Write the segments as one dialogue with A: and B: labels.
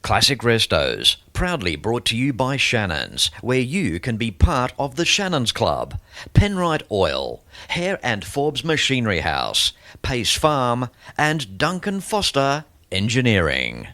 A: Classic Restos, proudly brought to you by Shannons, where you can be part of the Shannons Club. Penrite Oil, Hare and Forbes Machinery House, Pace Farm, and Duncan Foster Engineering.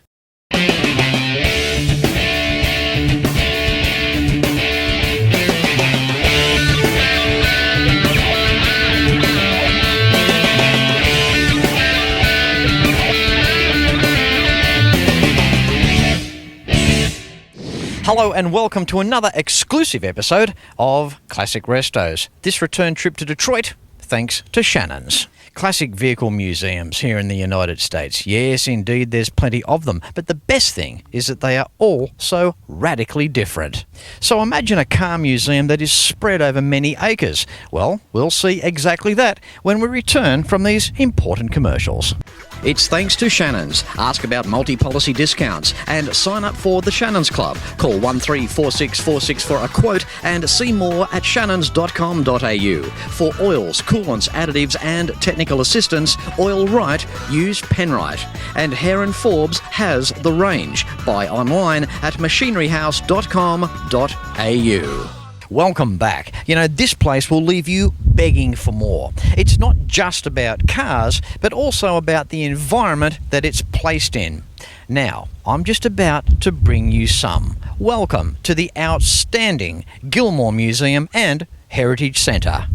A: Hello and welcome to another exclusive episode of Classic Restos. This return trip to Detroit, thanks to Shannons. Classic vehicle museums here in the United States. Yes, indeed, there's plenty of them. But the best thing is that they are all so radically different. So imagine a car museum that is spread over many acres. Well, we'll see exactly that when we return from these important commercials. It's thanks to Shannons. Ask about multi-policy discounts and sign up for the Shannons Club. Call 134646 for a quote and see more at shannons.com.au. For oils, coolants, additives and technical assistance, oil right, use Penrite. And Hare and Forbes has the range. Buy online at machineryhouse.com.au. Welcome back. You know, this place will leave you begging for more. It's not just about cars, but also about the environment that it's placed in. Now, I'm just about to bring you some. Welcome to the outstanding Gilmore Museum and Heritage Center.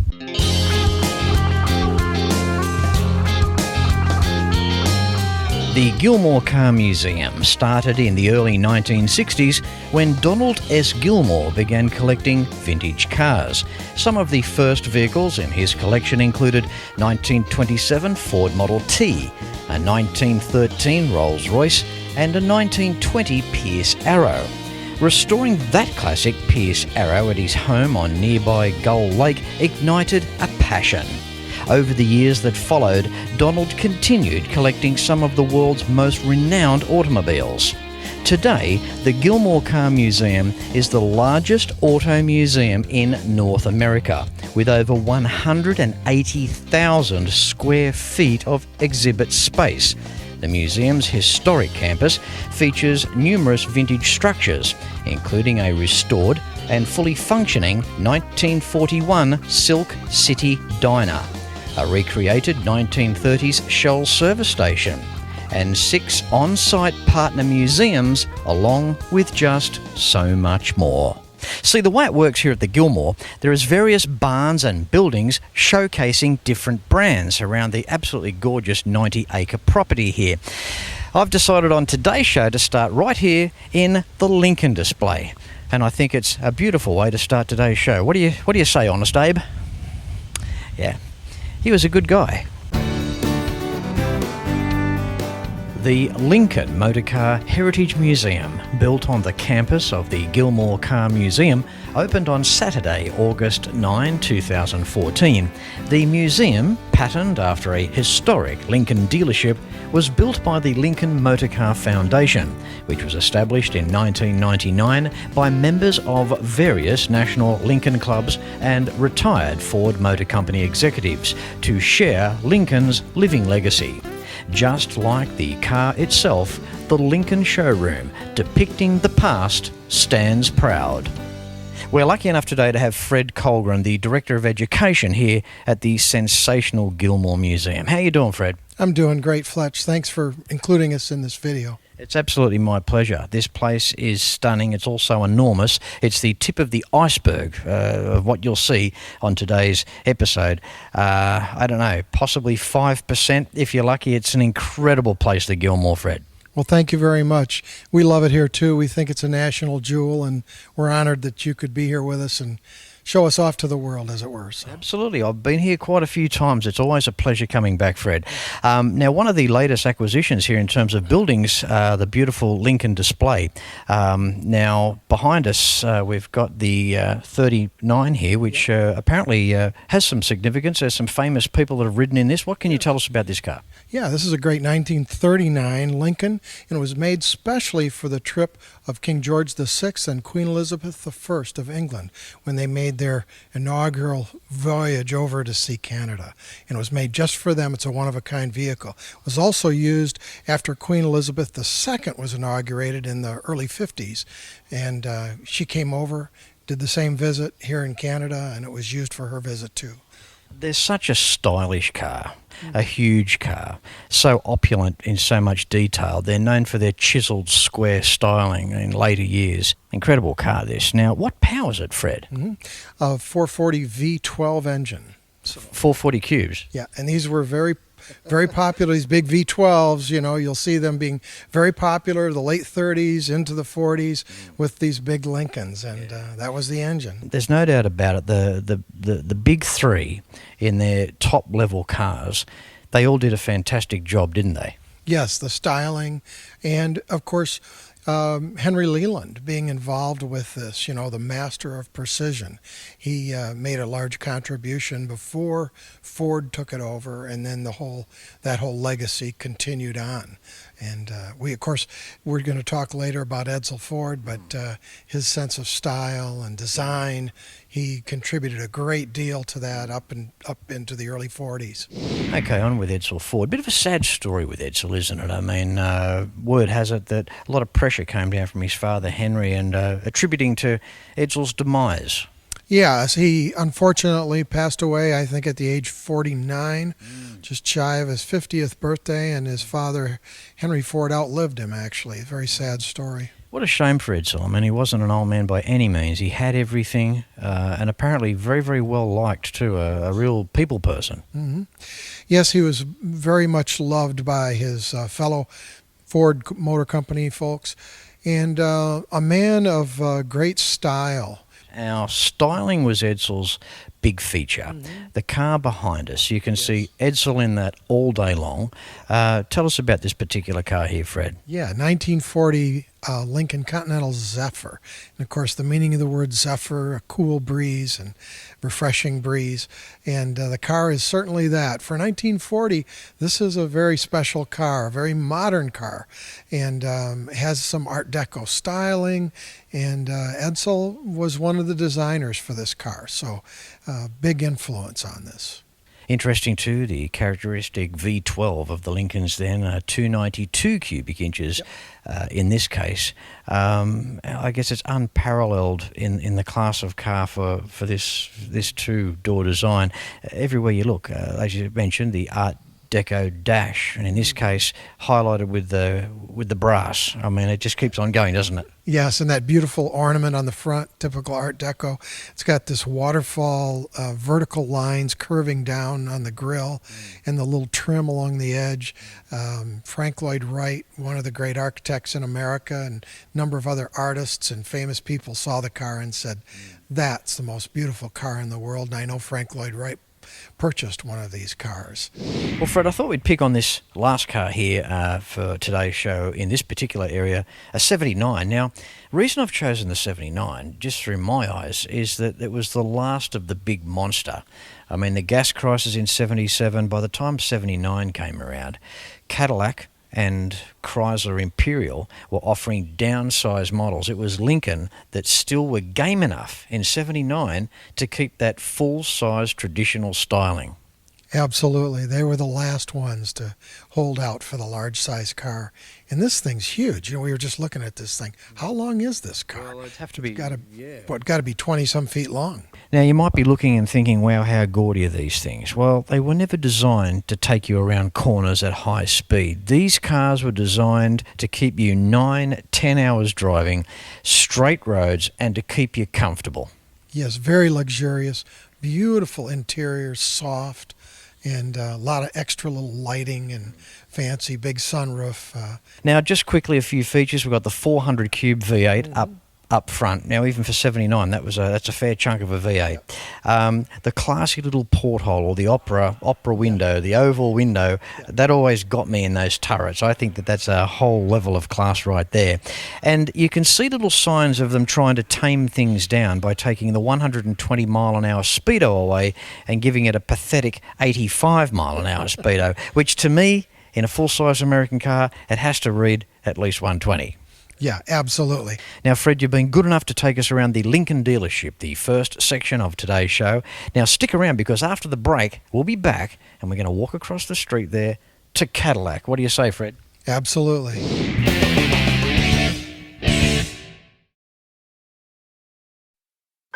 A: The Gilmore Car Museum started in the early 1960s when Donald S. Gilmore began collecting vintage cars. Some of the first vehicles in his collection included 1927 Ford Model T, a 1913 Rolls-Royce, and a 1920 Pierce Arrow. Restoring that classic Pierce Arrow at his home on nearby Gull Lake ignited a passion. Over the years that followed, Donald continued collecting some of the world's most renowned automobiles. Today, the Gilmore Car Museum is the largest auto museum in North America, with over 180,000 square feet of exhibit space. The museum's historic campus features numerous vintage structures, including a restored and fully functioning 1941 Silk City Diner, a recreated 1930s Shell service station, and 6 on-site partner museums, along with just so much more. See, the way it works here at the Gilmore, there is various barns and buildings showcasing different brands around the absolutely gorgeous 90-acre property here. I've decided on today's show to start right here in the Lincoln display, and I think it's a beautiful way to start today's show. What do you say, Honest Abe? Yeah. He was a good guy. The Lincoln Motorcar Heritage Museum, built on the campus of the Gilmore Car Museum, opened on Saturday, August 9, 2014. The museum, patterned after a historic Lincoln dealership, was built by the Lincoln Motorcar Foundation, which was established in 1999 by members of various national Lincoln clubs and retired Ford Motor Company executives to share Lincoln's living legacy. Just like the car itself, the Lincoln showroom, depicting the past, stands proud. We're lucky enough today to have Fred Colgren, the Director of Education here at the sensational Gilmore Museum. How you doing, Fred?
B: I'm doing great, Fletch. Thanks for including us in this video.
A: It's absolutely my pleasure. This place is stunning. It's also enormous. It's the tip of the iceberg of what you'll see on today's episode. I don't know, possibly 5%. If you're lucky, it's an incredible place, the Gilmore, Fred.
B: Well, thank you very much. We love it here, too. We think it's a national jewel, and we're honored that you could be here with us and show us off to the world, as it were. So.
A: Absolutely. I've been here quite a few times. It's always a pleasure coming back, Fred. Now, one of the latest acquisitions here in terms of buildings, the beautiful Lincoln display. Now, behind us, we've got the 39 here, which apparently has some significance. There's some famous people that have ridden in this. What can you tell us about this car?
B: Yeah, this is a great 1939 Lincoln, and it was made specially for the trip of King George VI and Queen Elizabeth I of England when they made made their inaugural voyage over to see Canada. And it was made just for them. It's a one-of-a-kind vehicle. It was also used after Queen Elizabeth II was inaugurated in the early 50s. And she came over, did the same visit here in Canada, and it was used for her visit too.
A: There's such a stylish car, a huge car, so opulent in so much detail. They're known for their chiseled square styling in later years. Incredible car, this. Now, what powers it, Fred?
B: A 440 V12 engine.
A: 440 cubes.
B: Yeah, and these were very popular, these big V12s. You'll see them being very popular the late 30s into the 40s with these big Lincolns, and that was the engine.
A: There's no doubt about it. The big three in their top level cars, they all did a fantastic job, didn't they?
B: Yes, the styling, and of course Henry Leland being involved with this, the master of precision. He made a large contribution before Ford took it over, and then that whole legacy continued on. And we're going to talk later about Edsel Ford, but his sense of style and design, he contributed a great deal to that up into the early 40s.
A: Okay, on with Edsel Ford. Bit of a sad story with Edsel, isn't it? I mean, word has it that a lot of pressure came down from his father, Henry, and attributing to Edsel's demise.
B: Yes, he unfortunately passed away, I think, at the age 49, just shy of his 50th birthday, and his father, Henry Ford, outlived him, actually. A very sad story.
A: What a shame for Edsel. I mean, he wasn't an old man by any means. He had everything, and apparently very, very well liked, too, a real people person.
B: Mm-hmm. Yes, he was very much loved by his fellow Ford Motor Company folks, and a man of great style.
A: Our styling was Edsel's big feature. The car behind us, you can see Edsel in that all day long. Tell us about this particular car here, Fred.
B: Yeah, 1940 Lincoln Continental Zephyr. And of course, the meaning of the word Zephyr, a cool breeze and refreshing breeze. And the car is certainly that. For 1940, this is a very special car, a very modern car, and has some Art Deco styling. And Edsel was one of the designers for this car, so big influence on this.
A: Interesting too, the characteristic V12 of the Lincolns then, 292 cubic inches in this case. I guess it's unparalleled in the class of car for this two-door design. Everywhere you look, as you mentioned, the Art Deco dash, and in this case highlighted with the brass. I mean, it just keeps on going, doesn't it?
B: Yes, and that beautiful ornament on the front, typical Art Deco. It's got this waterfall, vertical lines curving down on the grille, and the little trim along the edge. Frank Lloyd Wright, one of the great architects in America, and a number of other artists and famous people saw the car and said, "That's the most beautiful car in the world." And I know Frank Lloyd Wright purchased one of these cars.
A: Well, Fred, I thought we'd pick on this last car here for today's show in this particular area, a 79. Now, the reason I've chosen the 79, just through my eyes, is that it was the last of the big monster. I mean, the gas crisis in 77, by the time 79 came around, Cadillac and Chrysler Imperial were offering downsized models. It was Lincoln that still were game enough in 79 to keep that full-size traditional styling.
B: Absolutely. They were the last ones to hold out for the large size car. And this thing's huge. We were just looking at this thing. How long is this car?
A: Well, it'd have to be,
B: got to be 20-some feet long.
A: Now, you might be looking and thinking, wow, how gaudy are these things? Well, they were never designed to take you around corners at high speed. These cars were designed to keep you 9-10 hours driving, straight roads, and to keep you comfortable.
B: Yes, very luxurious, beautiful interior, soft, and a lot of extra little lighting and fancy big sunroof.
A: Now, just quickly, a few features. We've got the 400 cube V8 up front. Now, even for 79, that's a fair chunk of a V8. The classy little porthole, or the opera window, the oval window, that always got me in those turrets. I think that's a whole level of class right there. And you can see little signs of them trying to tame things down by taking the 120 mile an hour speedo away and giving it a pathetic 85 mile an hour speedo, which to me, in a full-size American car, it has to read at least 120.
B: Yeah, absolutely.
A: Now, Fred, you've been good enough to take us around the Lincoln dealership, the first section of today's show. Now, stick around because after the break, we'll be back and we're going to walk across the street there to Cadillac. What do you say, Fred?
B: Absolutely.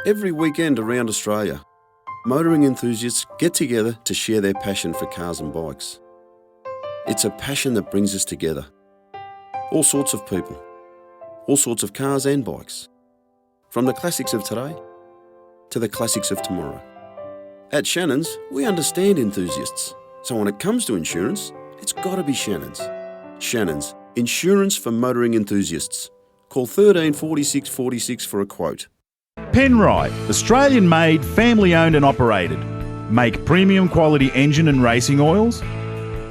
C: Every weekend around Australia, motoring enthusiasts get together to share their passion for cars and bikes. It's a passion that brings us together. All sorts of people, all sorts of cars and bikes, from the classics of today to the classics of tomorrow. At Shannons, we understand enthusiasts, so when it comes to insurance, it's got to be Shannons. Shannons, insurance for motoring enthusiasts. Call 13 46 46 for a quote.
D: Penrite, Australian-made, family-owned and operated. Make premium quality engine and racing oils,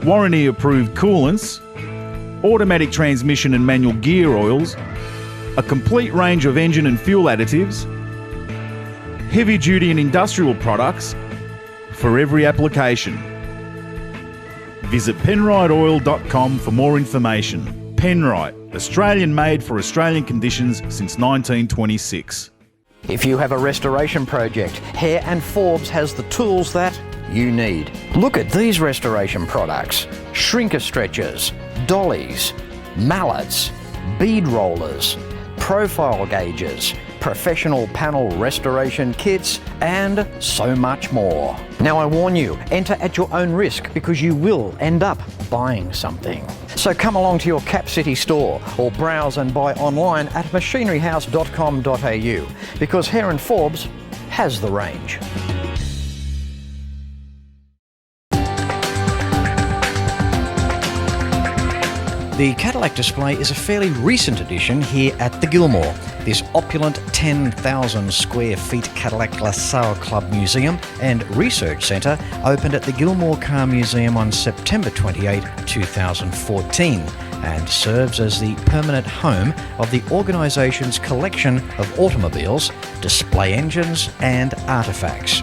D: warranty-approved coolants, automatic transmission and manual gear oils, a complete range of engine and fuel additives, heavy-duty and industrial products for every application. Visit penriteoil.com for more information. Penrite, Australian-made for Australian conditions since 1926.
A: If you have a restoration project, Hare and Forbes has the tools that you need. Look at these restoration products: shrinker stretchers, dollies, mallets, bead rollers, profile gauges, professional panel restoration kits, and so much more. Now I warn you, enter at your own risk because you will end up buying something. So come along to your Cap City store or browse and buy online at machineryhouse.com.au because Hare and Forbes has the range. The Cadillac display is a fairly recent addition here at the Gilmore. This opulent 10,000 square feet Cadillac LaSalle Club Museum and Research Centre opened at the Gilmore Car Museum on September 28, 2014 and serves as the permanent home of the organisation's collection of automobiles, display engines and artefacts.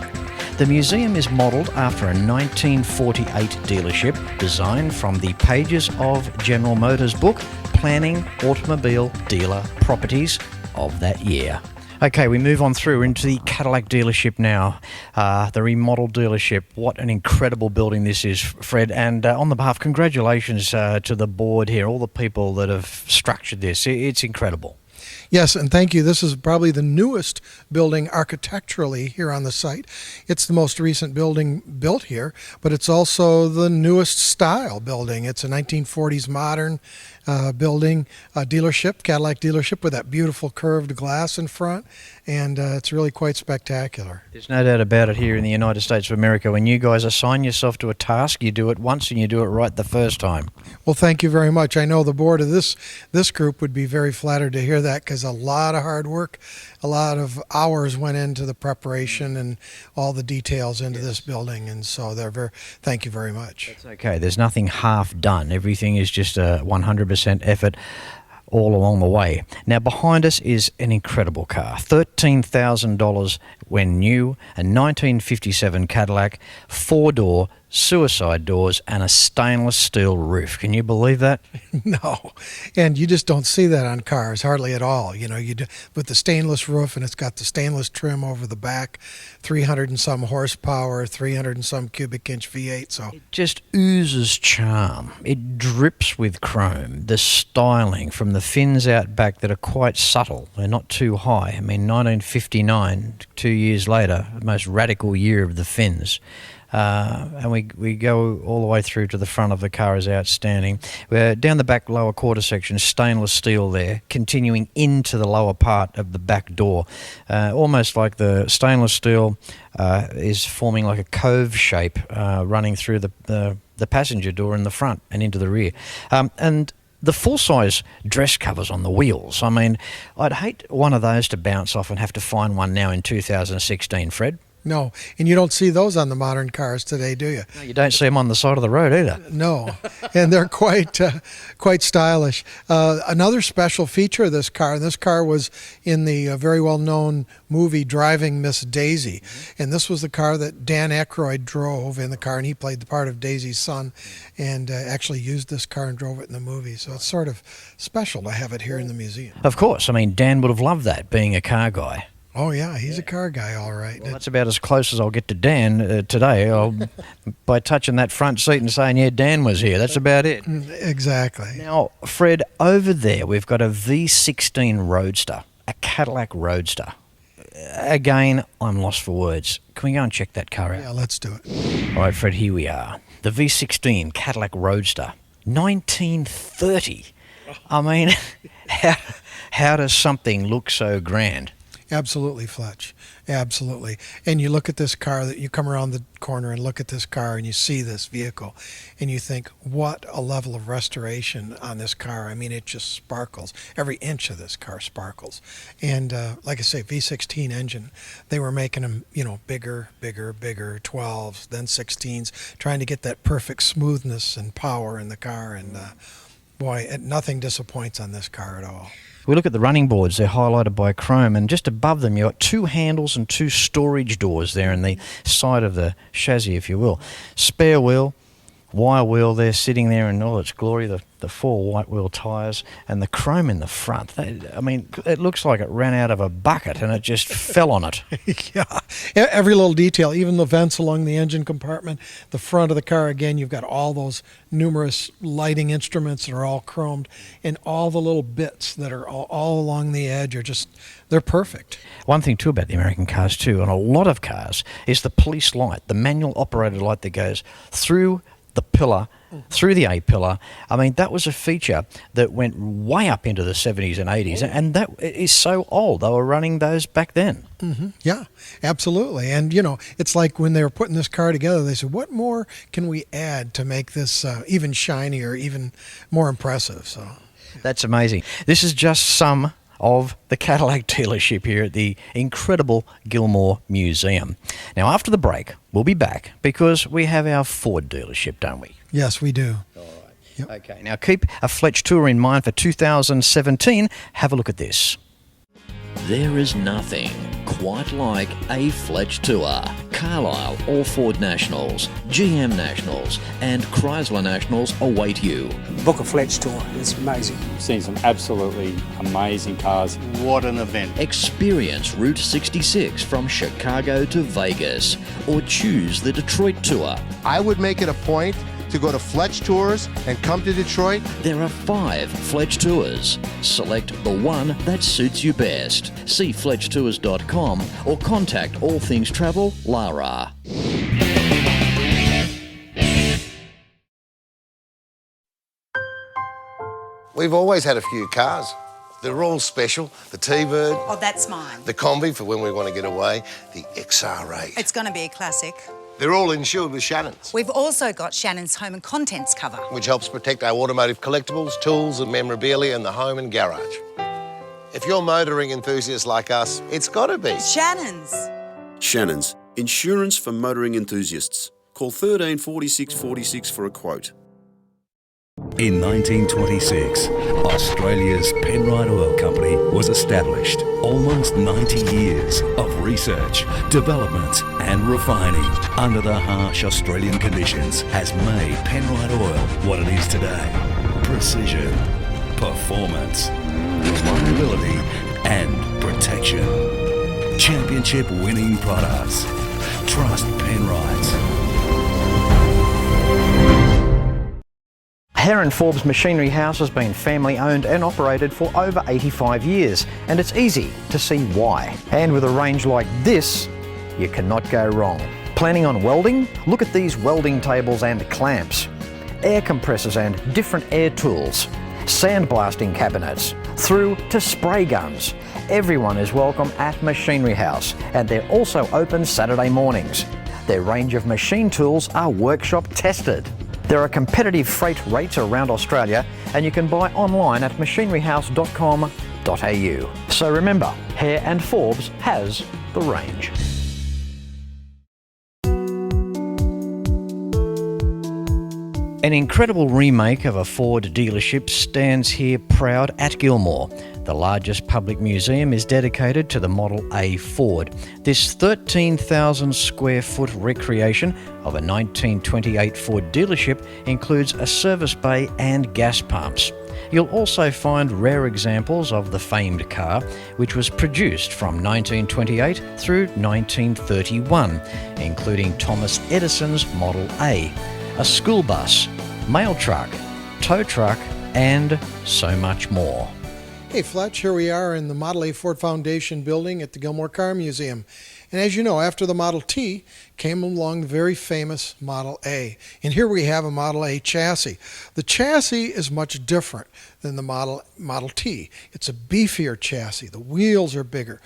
A: The museum is modelled after a 1948 dealership designed from the pages of General Motors' book, Planning Automobile Dealer Properties of that year. Okay, we move on through into the Cadillac dealership now, the remodelled dealership. What an incredible building this is, Fred. And on the behalf, congratulations to the board here, all the people that have structured this. It's incredible.
B: Yes, and thank you. This is probably the newest building architecturally here on the site. It's the most recent building built here, but it's also the newest style building. It's a 1940s modern building, dealership, Cadillac dealership with that beautiful curved glass in front, and it's really quite spectacular.
A: There's no doubt about it here in the United States of America. When you guys assign yourself to a task, you do it once and you do it right the first time.
B: Well, thank you very much. I know the board of this group would be very flattered to hear that because a lot of hard work, a lot of hours went into the preparation and all the details into this building, and so thank you very much.
A: That's okay. There's nothing half done. Everything is just a 100% effort all along the way. Now behind us is an incredible car, $13,000 when new, a 1957 Cadillac, 4-door, suicide doors and a stainless steel roof. Can you believe that?
B: No, and you just don't see that on cars hardly at all. You know, with the stainless roof, and it's got the stainless trim over the back, 300 and some horsepower, 300 and some cubic inch V8. So
A: it just oozes charm. It drips with chrome. The styling from the fins out back that are quite subtle. They're not too high. I mean, 1959, 2 years later, the most radical year of the fins. And we go all the way through to the front of the car is outstanding. Down the back lower quarter section, stainless steel there, continuing into the lower part of the back door. Almost like the stainless steel is forming like a cove shape running through the passenger door in the front and into the rear. And the full-size dress covers on the wheels. I mean, I'd hate one of those to bounce off and have to find one now in 2016, Fred.
B: No, and you don't see those on the modern cars today, do you?
A: No, you don't see them on the side of the road either.
B: No, and they're quite stylish. Another special feature of this car, and this car was in the very well-known movie Driving Miss Daisy, and this was the car that Dan Aykroyd drove in the car, and he played the part of Daisy's son, and actually used this car and drove it in the movie. So it's sort of special to have it here in the museum.
A: Of course, I mean, Dan would have loved that, being a car guy.
B: Oh, yeah, he's a car guy, all right.
A: Well, that's about as close as I'll get to Dan today, by touching that front seat and saying, yeah, Dan was here. That's about it.
B: Exactly.
A: Now, Fred, over there we've got a V16 Roadster, a Cadillac Roadster. Again, I'm lost for words. Can we go and check that car out?
B: Yeah, let's do it.
A: All right, Fred, here we are. The V16 Cadillac Roadster, 1930. I mean, how does something look so grand?
B: Absolutely, Fletch. Absolutely. And you look at this car, that you come around the corner and look at this car and you see this vehicle and you think, what a level of restoration on this car. I mean, it just sparkles. Every inch of this car sparkles. And like I say, V16 engine, they were making them, bigger, 12s, then 16s, trying to get that perfect smoothness and power in the car. And boy, nothing disappoints on this car at all.
A: We look at the running boards, they're highlighted by chrome, and just above them you've got two handles and two storage doors there in the side of the chassis, if you will. Spare wheel, wire wheel there sitting there in all its glory, the four white wheel tyres, and the chrome in the front. I mean, it looks like it ran out of a bucket and it just fell on it.
B: Yeah, every little detail, even the vents along the engine compartment, the front of the car, again, you've got all those numerous lighting instruments that are all chromed, and all the little bits that are all along the edge are just, they're perfect.
A: One thing too about the American cars too, and a lot of cars, is the police light, the manual operated light that goes through the pillar, through the A-pillar. I mean, that was a feature that went way up into the 70s and 80s, and that is so old. They were running those back then.
B: Mm-hmm. Yeah, absolutely. And, it's like when they were putting this car together, they said, what more can we add to make this even shinier, even more impressive? So
A: that's amazing. This is just some of the Cadillac dealership here at the incredible Gilmore Museum. Now, after the break, we'll be back because we have our Ford dealership, don't we?
B: Yes, we do.
A: All right.
B: Yep.
A: Okay, now keep a Fletch tour in mind for 2017. Have a look at this. There is nothing quite like a Fletch tour. Carlisle or Ford Nationals, GM Nationals and Chrysler Nationals await you.
E: Book a Fletch tour. It's amazing.
F: We've seen some absolutely amazing cars.
G: What an event.
A: Experience Route 66 from Chicago to Vegas, or choose the Detroit tour.
G: I would make it a point to go to Fletch Tours and come to Detroit.
A: There are 5 Fletch tours. Select the one that suits you best. See FletchTours.com or contact All Things Travel, Lara.
H: We've always had a few cars. They're all special. The T-Bird.
I: Oh, that's mine.
H: The Combi for when we want to get away. The XR8.
I: It's going to be a classic.
H: They're all insured with Shannons,
I: We've also got Shannon's home and contents cover.
H: which helps protect our automotive collectibles, tools and memorabilia in the home and garage. If you're motoring enthusiasts like us, it's got to be.
I: Shannon's.
C: Shannons, insurance for motoring enthusiasts. Call 13 46 46 for a quote.
J: In 1926, Australia's Penrite Oil Company was established. Almost 90 years of research, development and refining under the harsh Australian conditions has made Penrite Oil what it is today. Precision, performance, reliability and protection. Championship winning products. Trust Penrite.
A: Hare & Forbes Machinery House has been family owned and operated for over 85 years, and it's easy to see why. And with a range like this, you cannot go wrong. Planning on welding? Look at these welding tables and clamps. Air compressors and different air tools. Sandblasting cabinets, through to spray guns. Everyone is welcome at Machinery House, and they're also open Saturday mornings. Their range of machine tools are workshop tested. There are competitive freight rates around Australia, and you can buy online at machineryhouse.com.au. So remember, Hare & Forbes has the range. An incredible remake of a Ford dealership stands here proud at Gilmore. The largest public museum is dedicated to the Model A Ford. This 13,000 square foot recreation of a 1928 Ford dealership includes a service bay and gas pumps. You'll also find rare examples of the famed car, which was produced from 1928 through 1931, including Thomas Edison's Model A, a school bus, mail truck, tow truck, and so much more.
B: Hey Fletch, here we are in the Model A Ford Foundation building at the Gilmore Car Museum. And as you know, after the Model T came along the very famous Model A. And here we have a Model A chassis. The chassis is much different than the Model T. It's a beefier chassis. The wheels are bigger.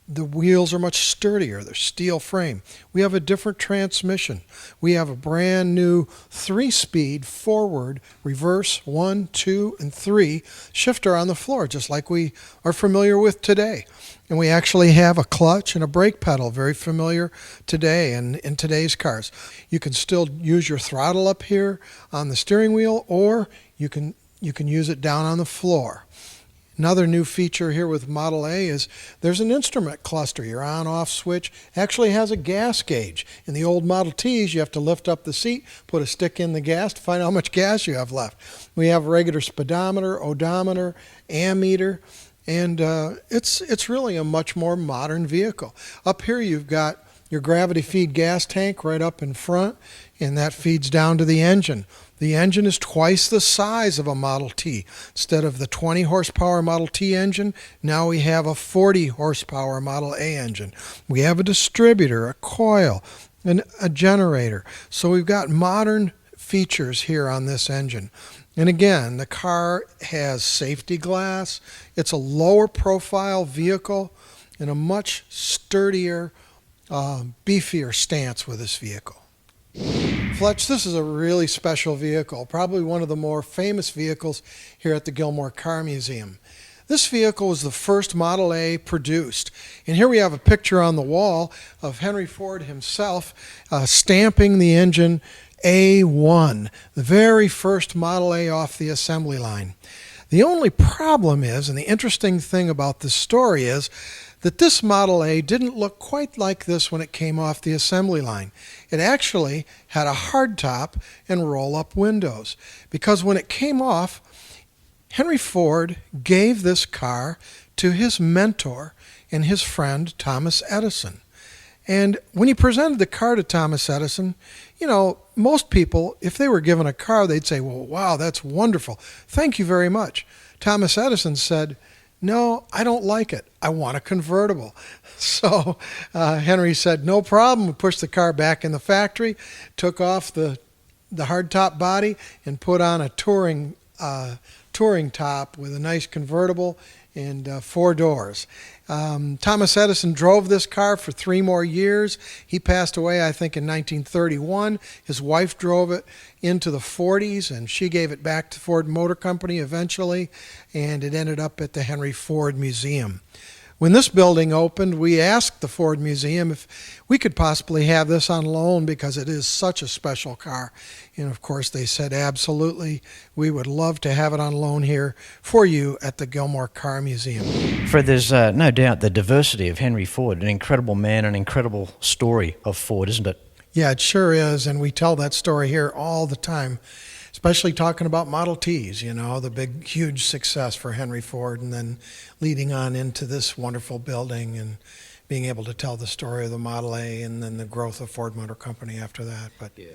B: The wheels are much sturdier. They're steel frame. We have a different transmission. We have a brand new 3-speed forward, reverse, 1, 2, and 3 shifter on the floor, just like we are familiar with today. And we actually have a clutch and a brake pedal, very familiar today and in today's cars. You can still use your throttle up here on the steering wheel, or you can use it down on the floor. Another new feature here with Model A is there's an instrument cluster. Your on-off switch actually has a gas gauge. In the old Model Ts, you have to lift up the seat, put a stick in the gas to find out how much gas you have left. We have a regular speedometer, odometer, ammeter, and it's really a much more modern vehicle. Up here you've got your gravity feed gas tank right up in front, and that feeds down to the engine. The engine is twice the size of a Model T. Instead of the 20 horsepower Model T engine, now we have a 40 horsepower Model A engine. We have a distributor, a coil, and a generator. So we've got modern features here on this engine. And again, the car has safety glass. It's a lower profile vehicle and a much sturdier, beefier stance with this vehicle. Fletch, this is a really special vehicle, probably one of the more famous vehicles here at the Gilmore Car Museum. This vehicle was the first Model A produced. And here we have a picture on the wall of Henry Ford himself stamping the engine A1, the very first Model A off the assembly line. The only problem is, and the interesting thing about this story is, that this Model A didn't look quite like this when it came off the assembly line. It actually had a hardtop and roll-up windows, because when it came off, Henry Ford gave this car to his mentor and his friend Thomas Edison. And when he presented the car to Thomas Edison, you know, most people, if they were given a car, they'd say, well, wow, that's wonderful. Thank you very much. Thomas Edison said, no, I don't like it. I want a convertible. So Henry said, no problem. We pushed the car back in the factory, took off the hardtop body, and put on a touring top with a nice convertible and 4 doors. Thomas Edison drove this car for 3 more years. He passed away, I think, in 1931. His wife drove it into the 40s, and she gave it back to Ford Motor Company eventually, and it ended up at the Henry Ford Museum. When this building opened, we asked the Ford Museum if we could possibly have this on loan because it is such a special car. And of course they said, absolutely, we would love to have it on loan here for you at the Gilmore Car Museum.
A: Fred, there's no doubt the diversity of Henry Ford, an incredible man, an incredible story of Ford, isn't it?
B: Yeah, it sure is, and we tell that story here all the time, especially talking about Model Ts, you know, the big, huge success for Henry Ford, and then leading on into this wonderful building and being able to tell the story of the Model A and then the growth of Ford Motor Company after that. But
A: yeah.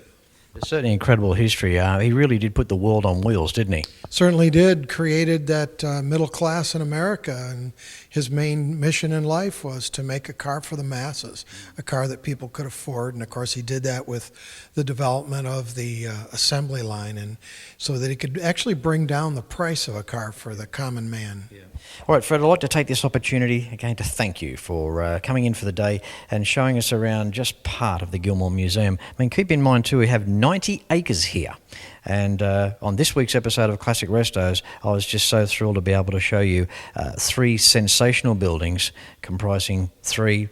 A: It's certainly incredible history. He really did put the world on wheels, didn't he?
B: Certainly did. Created that middle class in America, and his main mission in life was to make a car for the masses, a car that people could afford. And of course he did that with the development of the assembly line, and so that he could actually bring down the price of a car for the common man.
A: Yeah. All right, Fred, I'd like to take this opportunity again to thank you for coming in for the day and showing us around just part of the Gilmore Museum. I mean, keep in mind too, we have 90 acres here. And on this week's episode of Classic Restos, I was just so thrilled to be able to show you 3 sensational buildings comprising 3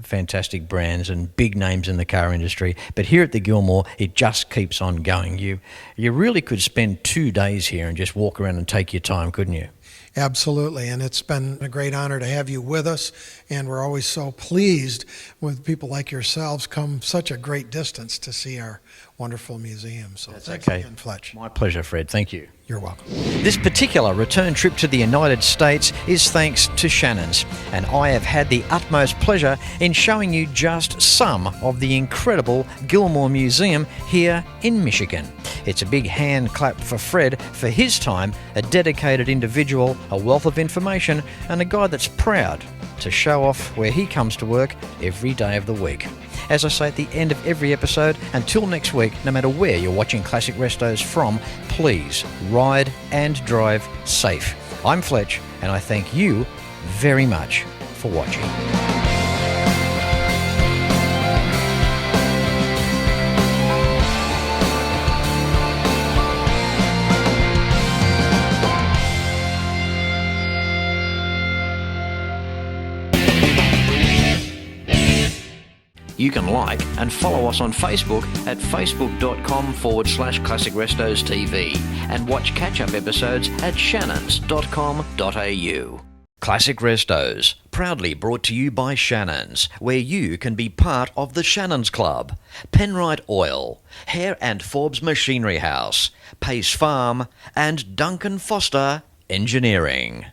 A: fantastic brands and big names in the car industry. But here at the Gilmore, it just keeps on going. You really could spend 2 days here and just walk around and take your time, couldn't you?
B: Absolutely, and it's been a great honor to have you with us, and we're always so pleased with people like yourselves come such a great distance to see our wonderful museum. So thanks again, Fletch.
A: My pleasure, Fred. Thank you.
B: You're welcome.
A: This particular return trip to the United States is thanks to Shannons, and I have had the utmost pleasure in showing you just some of the incredible Gilmore Museum here in Michigan. It's a big hand clap for Fred for his time, a dedicated individual, a wealth of information, and a guy that's proud to show off where he comes to work every day of the week. As I say at the end of every episode, until next week, no matter where you're watching Classic Restos from, please ride and drive safe. I'm Fletch, and I thank you very much for watching. You can like and follow us on Facebook at facebook.com/Classic Restos TV and watch catch-up episodes at shannons.com.au. Classic Restos, proudly brought to you by Shannons, where you can be part of the Shannons Club. Penrite Oil, Hare and Forbes Machinery House, Pace Farm, and Duncan Foster Engineering.